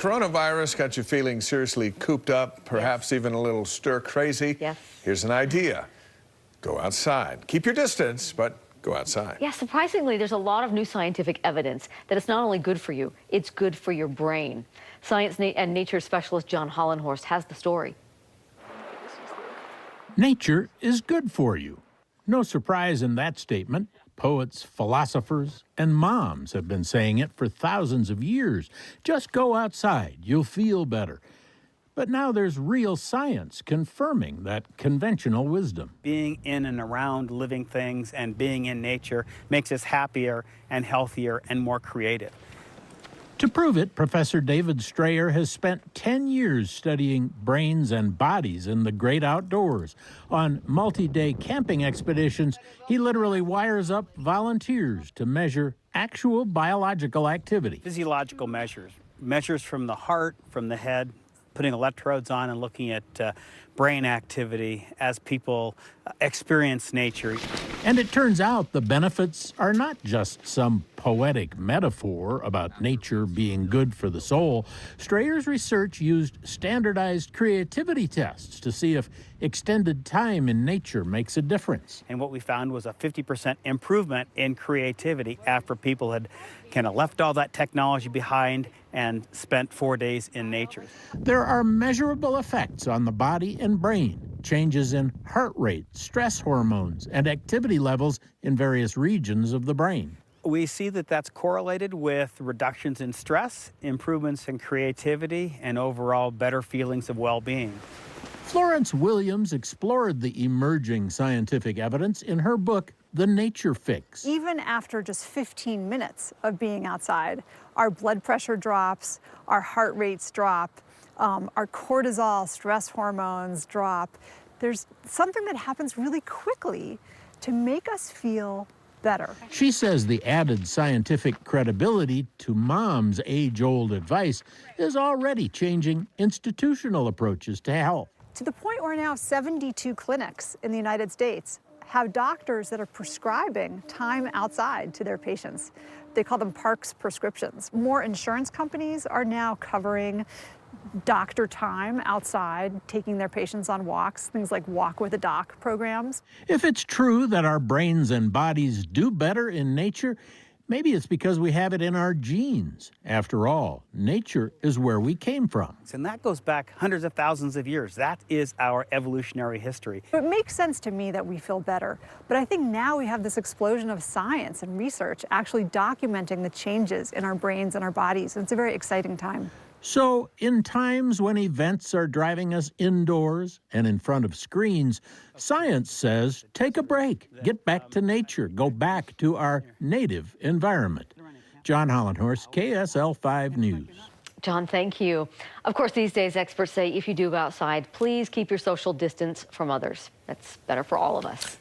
coronavirus got you feeling seriously cooped up, perhaps even a little stir-crazy? Yes. Here's an idea. Go outside. Keep your distance, but go outside. Yeah, surprisingly, there's a lot of new scientific evidence that it's not only good for you, it's good for your brain. Science and nature specialist John Hollenhorst has the story. Nature is good for you. No surprise in that statement. Poets, philosophers, and moms have been saying it for thousands of years. Just go outside, you'll feel better. But now there's real science confirming that conventional wisdom. Being in and around living things and being in nature makes us happier and healthier and more creative. To prove it, Professor David Strayer has spent 10 years studying brains and bodies in the great outdoors. On multi-day camping expeditions, he literally wires up volunteers to measure actual biological activity. Physiological measures from the heart, from the head, putting electrodes on and looking at brain activity as people experience nature. And it turns out the benefits are not just some poetic metaphor about nature being good for the soul. Strayer's research used standardized creativity tests to see if extended time in nature makes a difference. And what we found was a 50% improvement in creativity after people had kind of left all that technology behind and spent 4 days in nature. There are measurable effects on the body and brain, changes in heart rate, stress hormones, and activity levels in various regions of the brain. We see that that's correlated with reductions in stress, improvements in creativity, and overall better feelings of well-being. Florence Williams explored the emerging scientific evidence in her book, The Nature Fix. Even after just 15 minutes of being outside, our blood pressure drops, our heart rates drop, our cortisol, stress hormones drop. There's something that happens really quickly to make us feel better. She says the added scientific credibility to mom's age-old advice is already changing institutional approaches to health. To the point where now 72 clinics in the United States have doctors that are prescribing time outside to their patients. They call them Parks prescriptions. More insurance companies are now covering doctor time outside, taking their patients on walks, things like Walk with a Doc programs. If it's true that our brains and bodies do better in nature, maybe it's because we have it in our genes. After all, nature is where we came from. And that goes back hundreds of thousands of years. That is our evolutionary history. It makes sense to me that we feel better, but I think now we have this explosion of science and research actually documenting the changes in our brains and our bodies. It's a very exciting time. So, in times when events are driving us indoors and in front of screens, science says take a break, get back to nature, go back to our native environment. John Hollenhorst, KSL 5 News. John, thank you. Of course, these days, experts say if you do go outside, please keep your social distance from others. That's better for all of us.